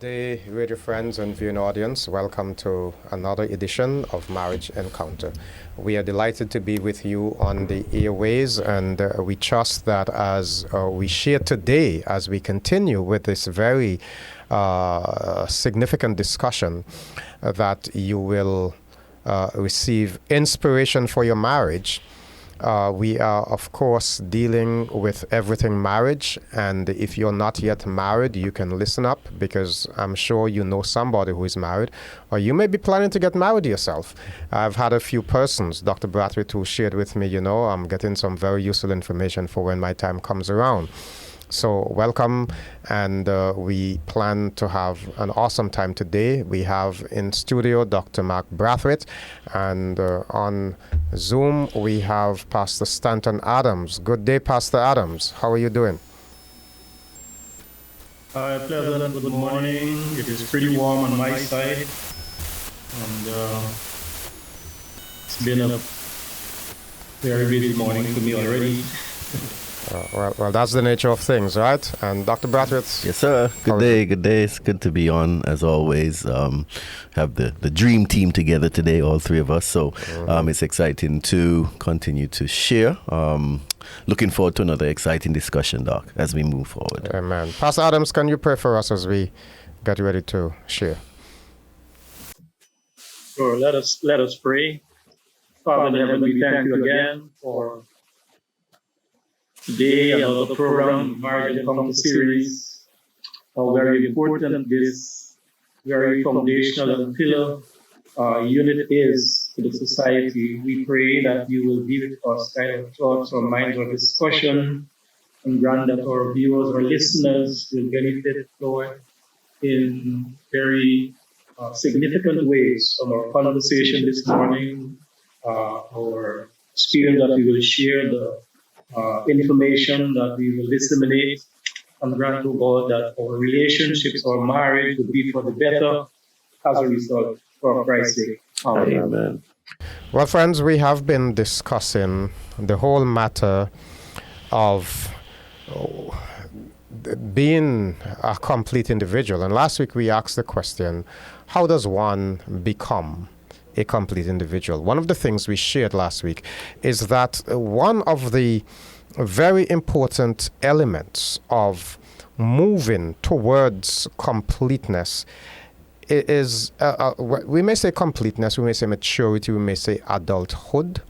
Good day, radio friends and viewing audience. Welcome to another edition of Marriage Encounter. We are delighted to be with you on the airways, and we trust that as we share today, as we continue with this very significant discussion, that you will receive inspiration for your marriage. We are, of course, dealing with everything marriage. And if you're not yet married, you can listen up, because I'm sure you know somebody who is married, or you may be planning to get married yourself. I've had a few persons, Dr. Braithwaite, who shared with me, I'm getting some very useful information for when my time comes around. So welcome, and we plan to have an awesome time today. We have in studio Dr. Mark Braithwaite, and on Zoom we have Pastor Staton Adams. Good day, Pastor Adams. How are you doing? Pleasant good morning. It is pretty warm on my side, and it's been a very busy morning for me already. Well, that's the nature of things, right? And Dr. Braithwaite? Yes, sir. Good day. It's good to be on, as always. Have the dream team together today, all three of us. So it's exciting to continue to share. Looking forward to another exciting discussion, Doc, as we move forward. Amen. Pastor Adams, can you pray for us as we get ready to share? Sure. Let us pray. Father in heaven, we thank you again for today, another program, Marriage Encounter series. How very important this very foundational and pillar unit is to the society. We pray that you will be with us, kind of thoughts or minds or discussion, and grant that our viewers or listeners will benefit, Lord, in very significant ways from our conversation this morning, our experience that we will share, the information that we will disseminate, and grant to God that our relationships, our marriage will be for the better as a result, for Christ's sake. Amen. Well, friends, we have been discussing the whole matter of being a complete individual. And last week we asked the question, how does one become a complete individual? One of the things we shared last week is that one of the very important elements of moving towards completeness is, we may say completeness, we may say maturity, we may say adulthood,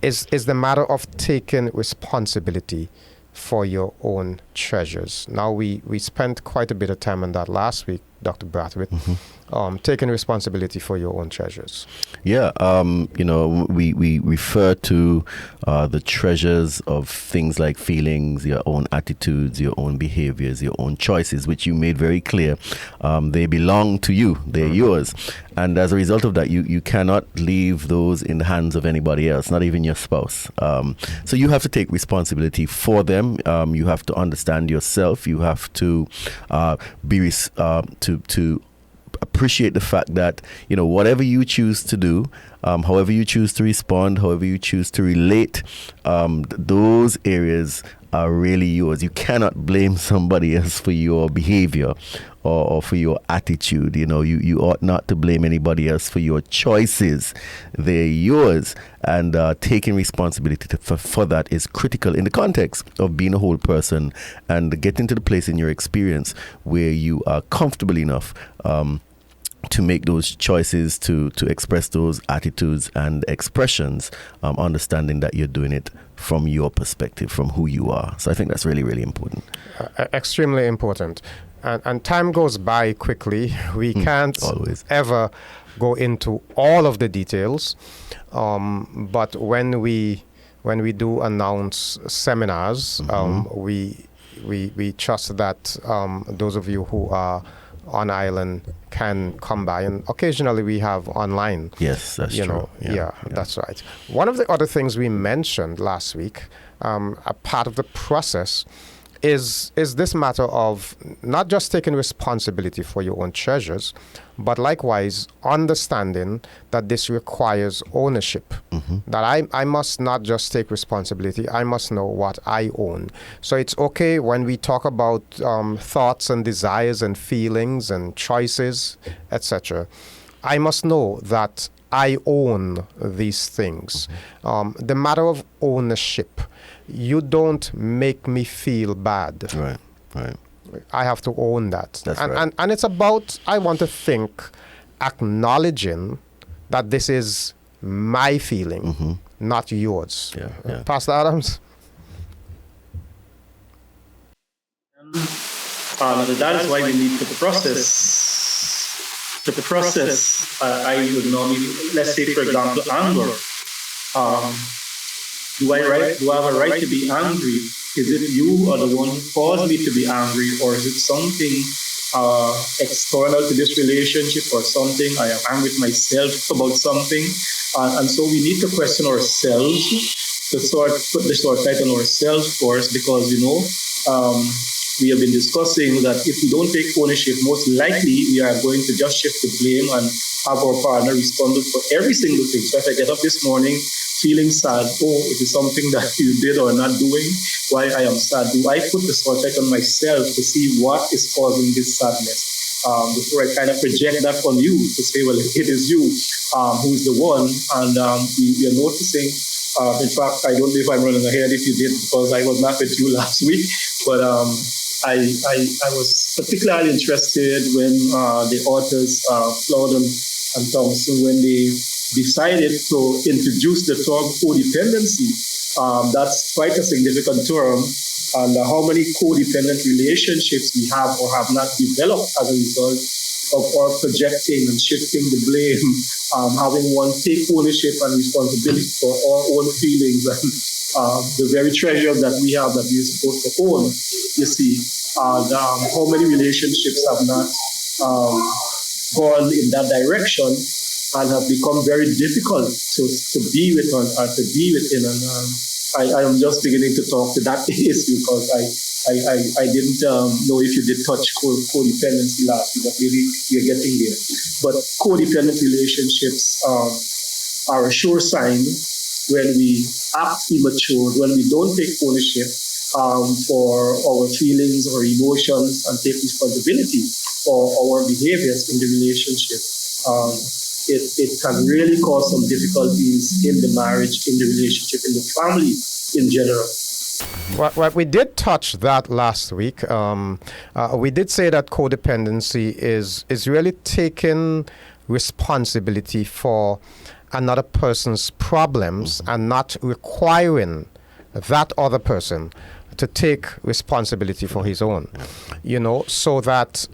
is the matter of taking responsibility for your own treasures. Now, we spent quite a bit of time on that last week, Dr. Braithwaite, taking responsibility for your own treasures. Yeah, we refer to the treasures of things like feelings, your own attitudes, your own behaviors, your own choices, which you made very clear. They belong to you. They're yours. And as a result of that, you cannot leave those in the hands of anybody else, not even your spouse. So you have to take responsibility for them. You have to understand yourself. You have to to appreciate the fact that, whatever you choose to do, however you choose to respond, however you choose to relate, those areas are really yours. You cannot blame somebody else for your behavior or for your attitude. You ought not to blame anybody else for your choices. They're yours. And taking responsibility for that is critical in the context of being a whole person and getting to the place in your experience where you are comfortable enough to make those choices, to express those attitudes and expressions, understanding that you're doing it from your perspective, from who you are. So I think that's really, really important. Extremely important. And time goes by quickly. We can't always ever go into all of the details. But when we do announce seminars, we trust that those of you who are on island can come by, and occasionally we have online. Yes, that's true. Yeah, that's right. One of the other things we mentioned last week, a part of the process is this matter of not just taking responsibility for your own treasures, but likewise understanding that this requires ownership. That I must not just take responsibility, I must know what I own. So it's okay when we talk about thoughts and desires and feelings and choices, etc. I must know that I own these things. The matter of ownership, you don't make me feel bad. Right, right. I have to own that. That's and, right. and it's about, I want to think, acknowledging that this is my feeling, not yours. Yeah. Pastor Adams? That is why we need to process. To process, I would normally, let's say, for example, anger. Do I have a right to be angry? Is it you or the one who caused me to be angry, or is it something external to this relationship, or something I am angry with myself about something? And so we need to question ourselves, to put the sort light on ourselves first, because we have been discussing that if we don't take ownership, most likely we are going to just shift the blame and have our partner responsible for every single thing. So if I get up this morning feeling sad, it is something that you did or not doing, why I am sad. Do I put the spotlight on myself to see what is causing this sadness? Before I kind of project that on you to say, well, it is you who is the one. And we are noticing, in fact, I don't know if I'm running ahead if you did, because I was not with you last week, but I was particularly interested when the authors, Claude and Thompson, when they decided to introduce the term codependency. That's quite a significant term, and how many codependent relationships we have or have not developed as a result of our projecting and shifting the blame, having one take ownership and responsibility for our own feelings and the very treasure that we have that we're supposed to own, you see. And how many relationships have not gone in that direction and have become very difficult to be with or to be within. And I am just beginning to talk to that issue, because I didn't know if you did touch codependency last week, but maybe you're getting there. But codependent relationships are a sure sign when we act immature, when we don't take ownership for our feelings or emotions and take responsibility for our behaviors in the relationship. It can really cause some difficulties in the marriage, in the relationship, in the family in general. Well, we did touch that last week. We did say that codependency is really taking responsibility for another person's problems and not requiring that other person to take responsibility for his own, so that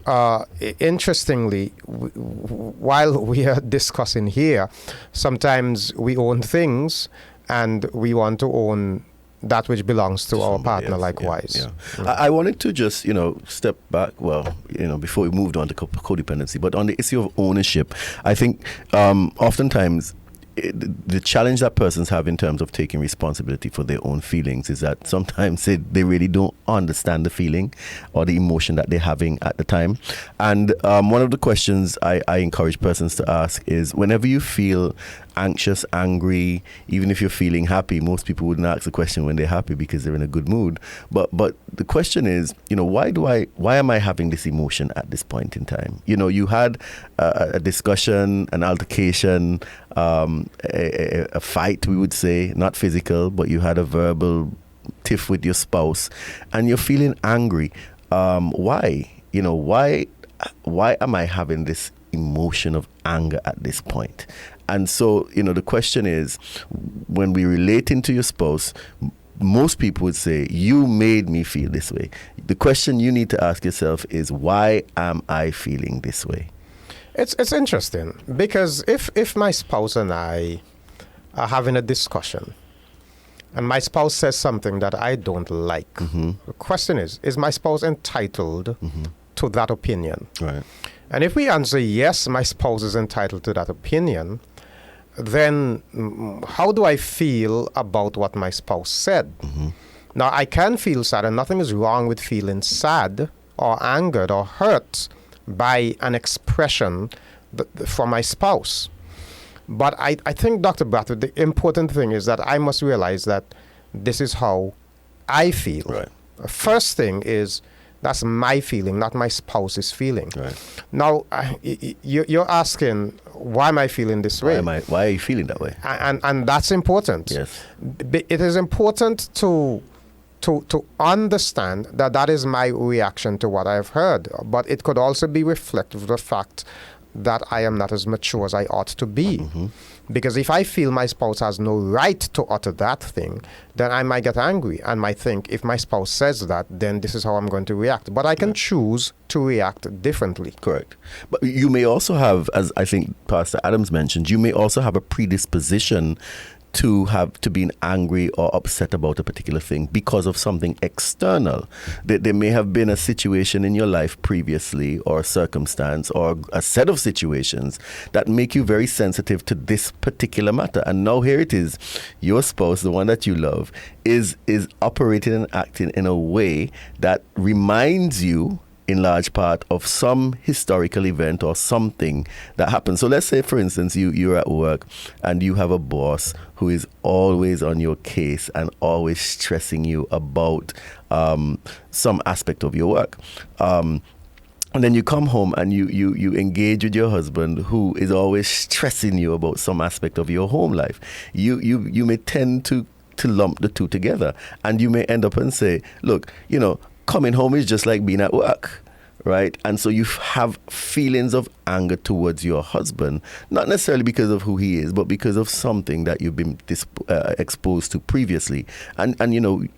interestingly, while we are discussing here, sometimes we own things and we want to own that which belongs to our partner likewise. Yeah. I wanted to just, step back, before we moved on to codependency, but on the issue of ownership, I think oftentimes the challenge that persons have in terms of taking responsibility for their own feelings is that sometimes they really don't understand the feeling or the emotion that they're having at the time. And one of the questions I encourage persons to ask is, whenever you feel anxious, angry, even if you're feeling happy, most people wouldn't ask the question when they're happy because they're in a good mood. But the question is, why am I having this emotion at this point in time? You had a discussion, an altercation, a fight, we would say, not physical, but you had a verbal tiff with your spouse, and you're feeling angry. Why? Why am I having this emotion of anger at this point? And so, the question is, when we relating to your spouse, most people would say, you made me feel this way. The question you need to ask yourself is, why am I feeling this way? It's interesting, because if my spouse and I are having a discussion and my spouse says something that I don't like, the question is my spouse entitled to that opinion? Right. And if we answer yes, my spouse is entitled to that opinion, then how do I feel about what my spouse said? Now, I can feel sad, and nothing is wrong with feeling sad or angered or hurt by an expression from my spouse. But I think, Dr. Braithwaite, the important thing is that I must realize that this is how I feel. Right. First thing is, that's my feeling, not my spouse's feeling. Right. Now, you're asking, why am I feeling this way? Why are you feeling that way? And that's important. Yes. It is important to understand that that is my reaction to what I've heard. But it could also be reflective of the fact that I am not as mature as I ought to be. Mm-hmm. Because if I feel my spouse has no right to utter that thing, then I might get angry and might think, if my spouse says that, then this is how I'm going to react. But I can choose to react differently. Correct. But you may also have, as I think Pastor Adams mentioned, you may also have a predisposition to being angry or upset about a particular thing because of something external. There may have been a situation in your life previously, or a circumstance, or a set of situations that make you very sensitive to this particular matter. And now here it is, your spouse, the one that you love, is operating and acting in a way that reminds you, in large part, of some historical event or something that happened. So let's say, for instance, you're at work and you have a boss who is always on your case and always stressing you about some aspect of your work. And then you come home and you engage with your husband, who is always stressing you about some aspect of your home life. You may tend to lump the two together, and you may end up and say, look, coming home is just like being at work, right? And so you have feelings of anger towards your husband, not necessarily because of who he is, but because of something that you've been exposed to previously. And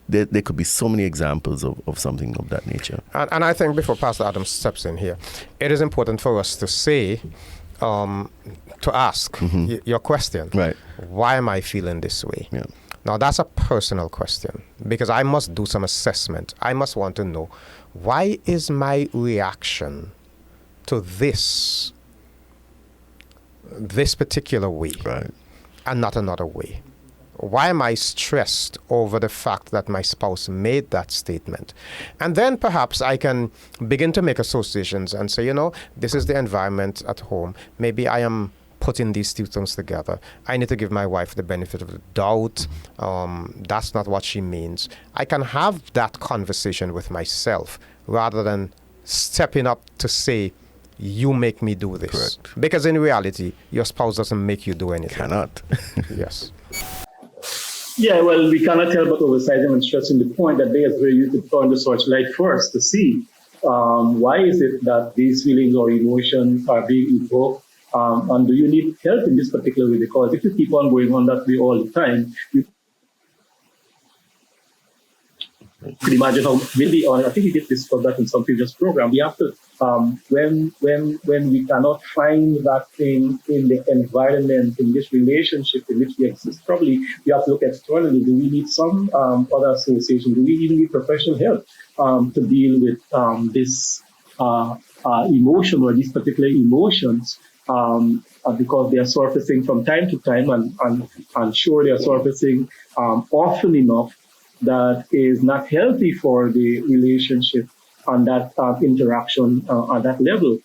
there could be so many examples of something of that nature. And I think, before Pastor Adams steps in here, it is important for us to say, to ask your question. Right. Why am I feeling this way? Yeah. Now, that's a personal question, because I must do some assessment. I must want to know, why is my reaction to this particular way, right, and not another way? Why am I stressed over the fact that my spouse made that statement? And then perhaps I can begin to make associations and say, this is the environment at home. Maybe I am putting these two things together. I need to give my wife the benefit of the doubt. That's not what she means. I can have that conversation with myself rather than stepping up to say, you make me do this. Correct. Because in reality, your spouse doesn't make you do anything. Cannot. Yes. Yeah, well, we cannot help but emphasizing and stressing the point that there's where you could turn the searchlight first to see why is it that these feelings or emotions are being evoked. And do you need help in this particular way? Because if you keep on going on that way all the time, you could imagine how maybe, I think we did discuss that in some previous program. We have to, when we cannot find that thing in the environment, in this relationship in which we exist, probably we have to look externally. Do we need some other association? Do we even need professional help to deal with this emotion or these particular emotions? Because they are surfacing from time to time, and I'm sure they are surfacing often enough that is not healthy for the relationship and that interaction at that level.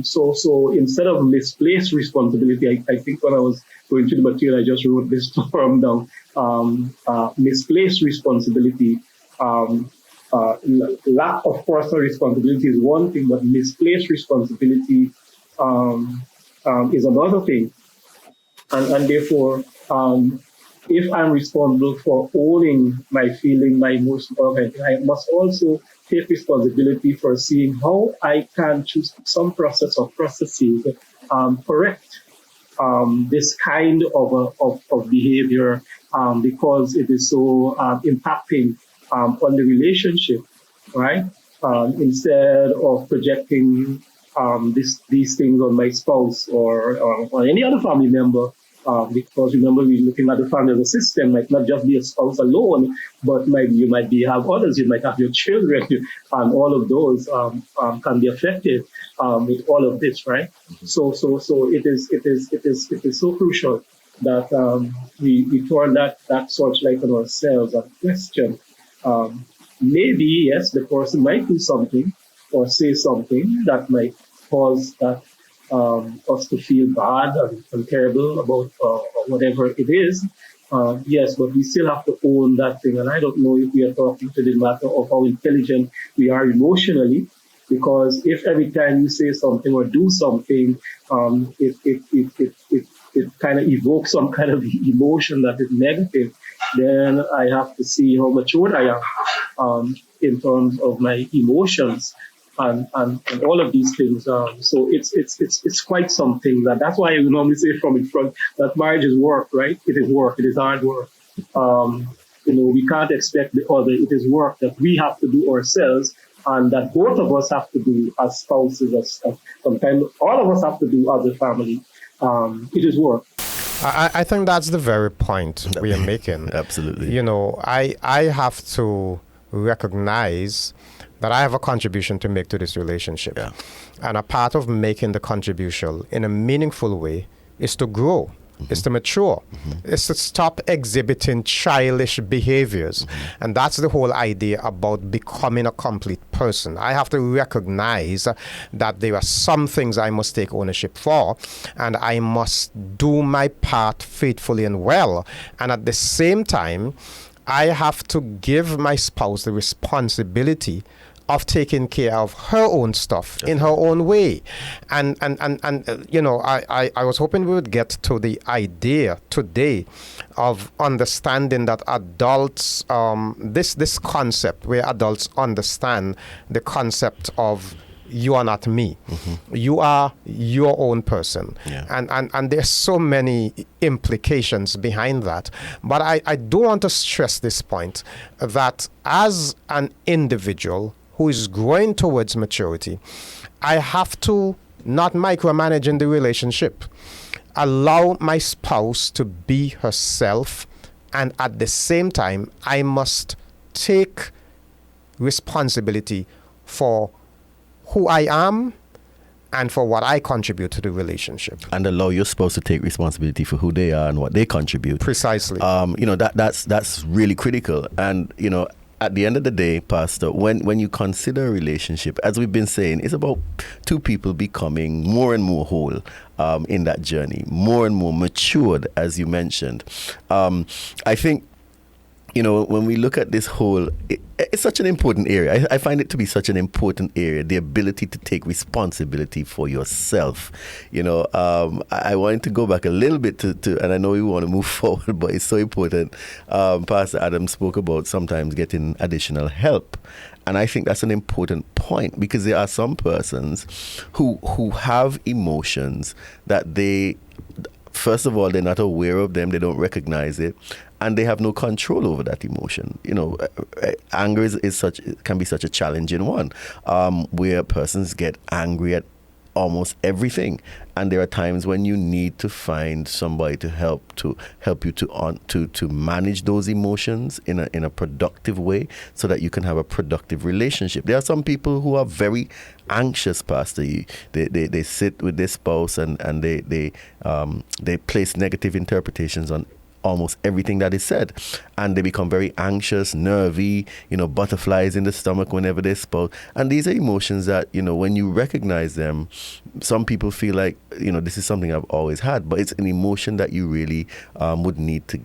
So instead of misplaced responsibility, I think when I was going through the material, I just wrote this term down. Misplaced responsibility. Lack of personal responsibility is one thing, but misplaced responsibility is another thing. And therefore, if I'm responsible for owning my feeling, my emotion, I must also take responsibility for seeing how I can choose some process or processes correct this kind of behavior because it is so impacting on the relationship, right? Instead of projecting these things on my spouse or any other family member, because remember, we're looking at the family as a system, like not just be a spouse alone, but you might have others, you might have your children, and all of those can be affected with all of this, right? So it is so crucial that we turn that searchlight on ourselves and question. Maybe, yes, the person might do something or say something that might cause that us to feel bad and terrible about whatever it is. Yes, but we still have to own that thing. And I don't know if we are talking to the matter of how intelligent we are emotionally, because if every time you say something or do something, it kind of evokes some kind of emotion that is negative, then I have to see how mature I am in terms of my emotions and all of these things. So it's quite something that's why we normally say from in front that marriage is work, right? It is work. It is hard work. We can't expect the other. It is work that we have to do ourselves, and that both of us have to do as spouses. As sometimes all of us have to do as a family. It is work. I think that's the very point we are making. Absolutely. I have to recognize that I have a contribution to make to this relationship. Yeah. And a part of making the contribution in a meaningful way is to grow, is to mature, is to stop exhibiting childish behaviors. And that's the whole idea about becoming a complete person. I have to recognize that there are some things I must take ownership for, and I must do my part faithfully and well. And at the same time, I have to give my spouse the responsibility of taking care of her own stuff in her own way. And I was hoping we would get to the idea today of understanding that adults, this concept where adults understand the concept of you are not me. You are your own person. Yeah. And there's so many implications behind that. But I do want to stress this point, that as an individual who is growing towards maturity, I have to not micromanage in the relationship. Allow my spouse to be herself, and at the same time, I must take responsibility for who I am and for what I contribute to the relationship. And allow your spouse to take responsibility for who they are and what they contribute. Precisely. That's really critical. And, at the end of the day, Pastor, when you consider a relationship, as we've been saying, it's about two people becoming more and more whole in that journey, more and more matured, as you mentioned. I think, when we look at this whole, it's such an important area. I find it to be such an important area, the ability to take responsibility for yourself. I wanted to go back a little bit to and I know we want to move forward, but it's so important. Pastor Adam spoke about sometimes getting additional help. And I think that's an important point, because there are some persons who have emotions that first of all, they're not aware of them, they don't recognize it, and they have no control over that emotion. Anger can be such a challenging one, where persons get angry at almost everything, and there are times when you need to find somebody to help you to manage those emotions in a productive way, so that you can have a productive relationship. There are some people who are very anxious, Pastor. They sit with their spouse and they place negative interpretations on almost everything that is said, and they become very anxious, nervy, butterflies in the stomach whenever they spout. And these are emotions that, when you recognize them, some people feel like, this is something I've always had, but it's an emotion that you really would need to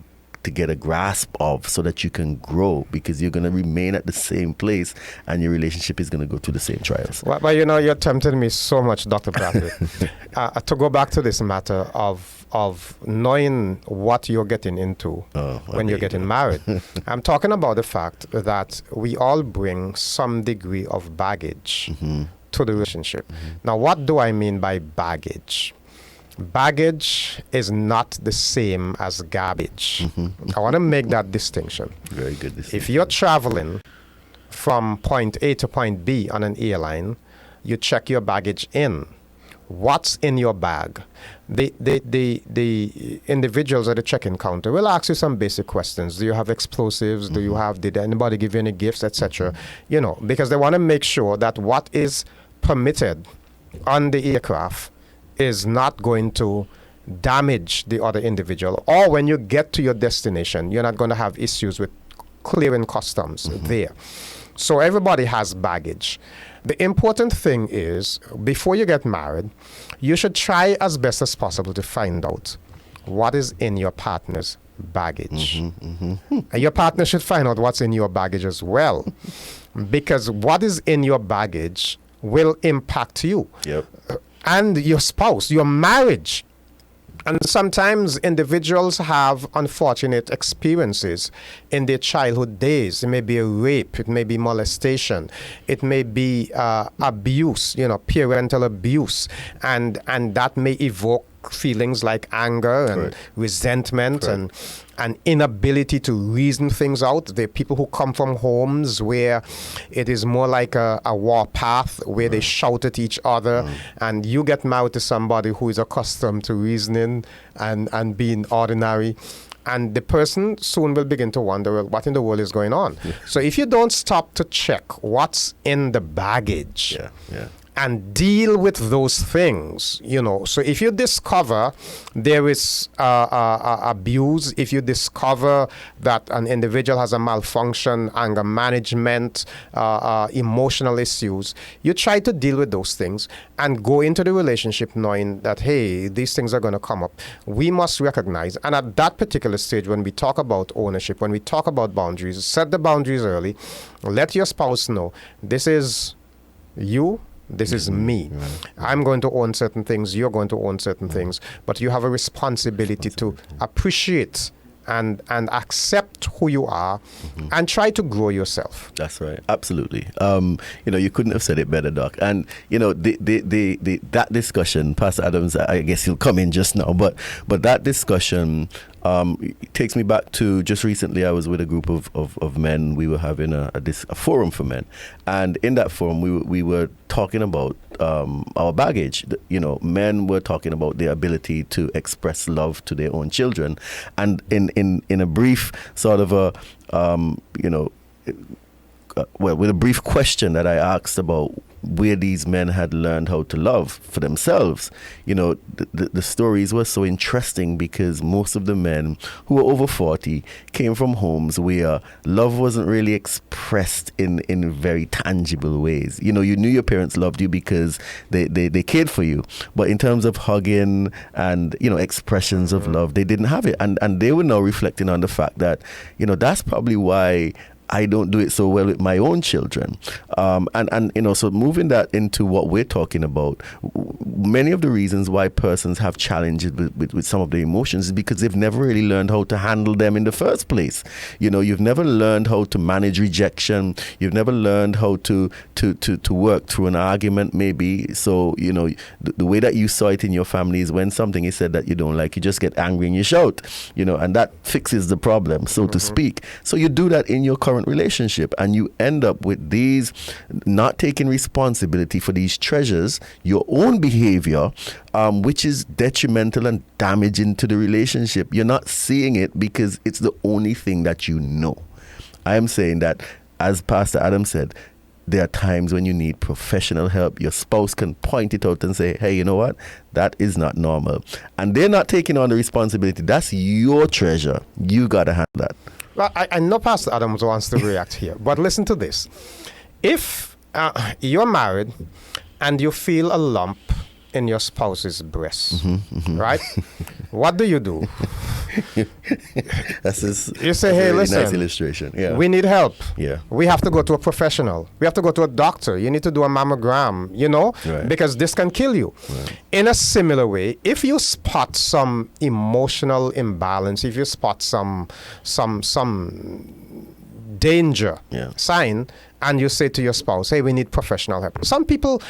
get a grasp of, so that you can grow, because you're going to remain at the same place and your relationship is going to go through the same trials. Well, you're tempting me so much, Dr. Braithwaite, to go back to this matter of knowing what you're getting into when you're getting married. I'm talking about the fact that we all bring some degree of baggage to the relationship. Now, what do I mean by baggage? Baggage is not the same as garbage. I want to make that distinction. Very good distinction. If you're traveling from point A to point B on an airline, you check your baggage in. What's in your bag? The individuals at the check-in counter will ask you some basic questions. Do you have explosives? Did anybody give you any gifts, etc.? Because they want to make sure that what is permitted on the aircraft is not going to damage the other individual, or when you get to your destination, you're not going to have issues with clearing customs there. So everybody has baggage. The important thing is, before you get married, you should try as best as possible to find out what is in your partner's baggage. And your partner should find out what's in your baggage as well, because what is in your baggage will impact you and your spouse, your marriage. And sometimes individuals have unfortunate experiences in their childhood days. It may be a rape, it may be molestation, it may be abuse, parental abuse, and that may evoke feelings like anger and resentment and inability to reason things out. There are people who come from homes where it is more like a war path, where they shout at each other, and you get married to somebody who is accustomed to reasoning and being ordinary. And the person soon will begin to wonder, well, what in the world is going on? So if you don't stop to check what's in the baggage, and deal with those things, So if you discover there is abuse, if you discover that an individual has a malfunction, anger management, emotional issues, you try to deal with those things and go into the relationship knowing that, hey, these things are going to come up. We must recognize, and at that particular stage, when we talk about ownership, when we talk about boundaries, set the boundaries early. Let your spouse know, this is you, this is me. I'm going to own certain things, you're going to own certain things, but you have a responsibility to appreciate and accept who you are and try to grow yourself. That's right. Absolutely. You couldn't have said it better, Doc. And, that discussion, Pastor Adams, I guess he'll come in just now, but that discussion takes me back to just recently. I was with a group of men. We were having a forum for men. And in that forum, we were talking about our baggage. Men were talking about their ability to express love to their own children. And in a brief sort of with a brief question that I asked about where these men had learned how to love for themselves, the stories were so interesting, because most of the men who were over 40 came from homes where love wasn't really expressed in very tangible ways. You knew your parents loved you because they cared for you, but in terms of hugging and expressions of love, they didn't have it, and they were now reflecting on the fact that that's probably why I don't do it so well with my own children. So moving that into what we're talking about, many of the reasons why persons have challenges with some of the emotions is because they've never really learned how to handle them in the first place. You've never learned how to manage rejection. You've never learned how to work through an argument, maybe. So, the way that you saw it in your family is when something is said that you don't like, you just get angry and you shout, and that fixes the problem, so to speak. So you do that in your current relationship, and you end up with these not taking responsibility for these treasures, your own behavior, which is detrimental and damaging to the relationship. You're not seeing it because it's the only thing that you know. I am saying that, as Pastor Adam said, there are times when you need professional help. Your spouse can point it out and say, hey, you know what? That is not normal. And they're not taking on the responsibility. That's your treasure. You got to handle that. Well, I know Pastor Adams wants to react here, but listen to this. If you're married and you feel a lump in your spouse's breast, right? What do? You say, hey, really listen, nice illustration. Yeah. We need help. Yeah. We have to go to a professional. We have to go to a doctor. You need to do a mammogram, Right. because this can kill you. Right. In a similar way, if you spot some emotional imbalance, if you spot some danger sign, and you say to your spouse, hey, we need professional help. Some people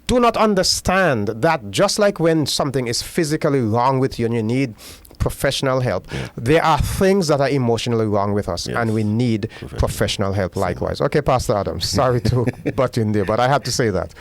do not understand that just like when something is physically wrong with you and you need professional help, there are things that are emotionally wrong with us, and we need professional help likewise. Okay, Pastor Adams, sorry to butt in there, but I have to say that.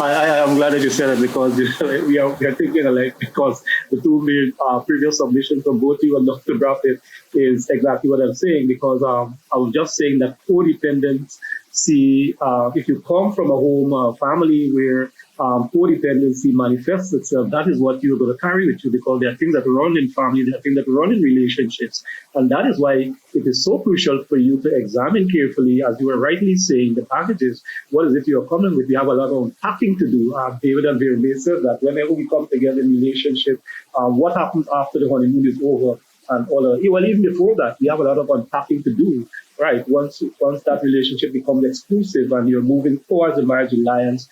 I am glad that you said it, because we are thinking alike, because the two main previous submissions from both you and Dr. Braithwaite is exactly what I'm saying, because I was just saying that codependent see, if you come from a home, family where codependency manifests itself, that is what you're going to carry with you, because there are things that run in family, there are things that run in relationships. And that is why it is so crucial for you to examine carefully, as you were rightly saying, the packages. What is it you're coming with? We have a lot of unpacking to do. David and Vermeer said that whenever we come together in relationship, what happens after the honeymoon is over? And all of, well, even before that, we have a lot of unpacking to do. Right. Once that relationship becomes exclusive and you're moving towards the marriage alliance,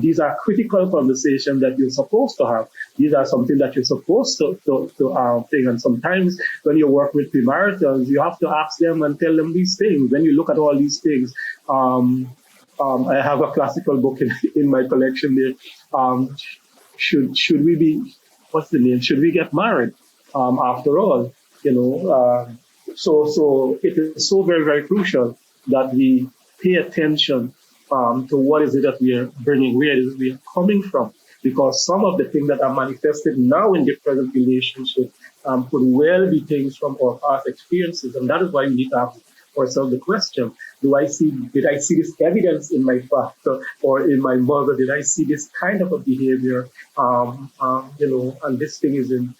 these are critical conversations that you're supposed to have. These are something that you're supposed to think. And sometimes when you work with premaritals, you have to ask them and tell them these things. When you look at all these things, I have a classical book in my collection there. Should we be, what's the name? Should we get married? After all, So it is so very, very crucial that we pay attention to what is it that we are bringing, where is it we are coming from, because some of the things that are manifested now in the present relationship could well be things from our past experiences, and that is why we need to ask ourselves the question: did I see this evidence in my father or in my mother? Did I see this kind of a behavior? And this thing is in.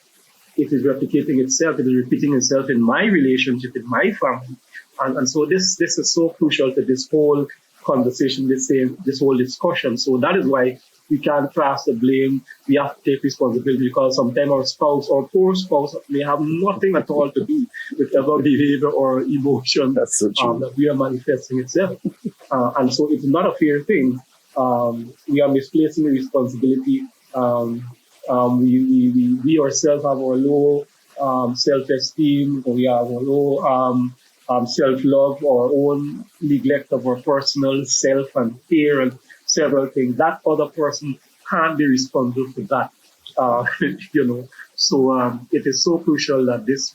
It is replicating itself, it is repeating itself in my relationship, in my family. And so this is so crucial to this whole conversation, this whole discussion. So that is why we can't cast the blame. We have to take responsibility, because sometimes our spouse or poor spouse may have nothing at all to do with our behavior or emotion that we are manifesting itself. And so it's not a fair thing. We are misplacing the responsibility. We ourselves have our low self-esteem, or we have our low self-love, our own neglect of our personal self and care and several things. That other person can't be responsible for that, So it is so crucial that this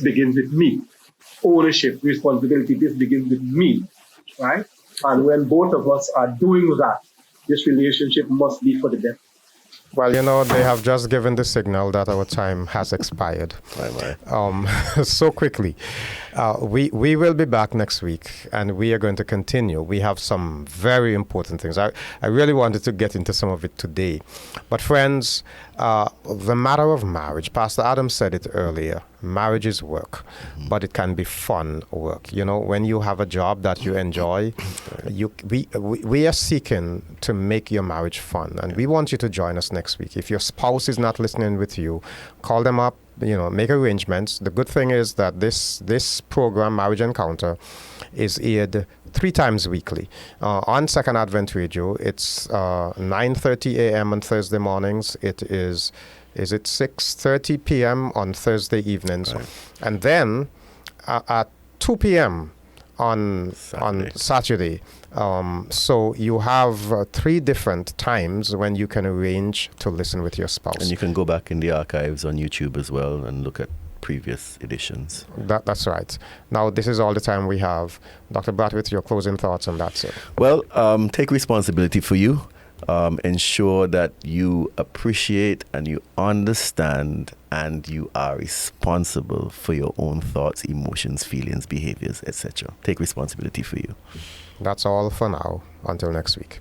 begins with me. Ownership, responsibility, this begins with me, right? And when both of us are doing that, this relationship must be for the better. Well, they have just given the signal that our time has expired. So quickly. We will be back next week, and we are going to continue. We have some very important things. I really wanted to get into some of it today. But friends, the matter of marriage, Pastor Adam said it earlier, marriage is work, but it can be fun work. When you have a job that you enjoy, we are seeking to make your marriage fun, and we want you to join us next week. If your spouse is not listening with you, call them up, make arrangements. The good thing is that this program, Marriage Encounter, is aired 3 times weekly. On Second Advent Radio, it's 9:30 a.m. on Thursday mornings. It is it 6:30 p.m. on Thursday evenings? Right. And then at 2 p.m. on Saturday. So you have 3 different times when you can arrange to listen with your spouse. And you can go back in the archives on YouTube as well and look at previous editions. That's right. Now, this is all the time we have. Dr. Braithwaite, your closing thoughts on that, sir? Well, take responsibility for you. Ensure that you appreciate and you understand and you are responsible for your own thoughts, emotions, feelings, behaviors, etc. Take responsibility for you. That's all for now. Until next week.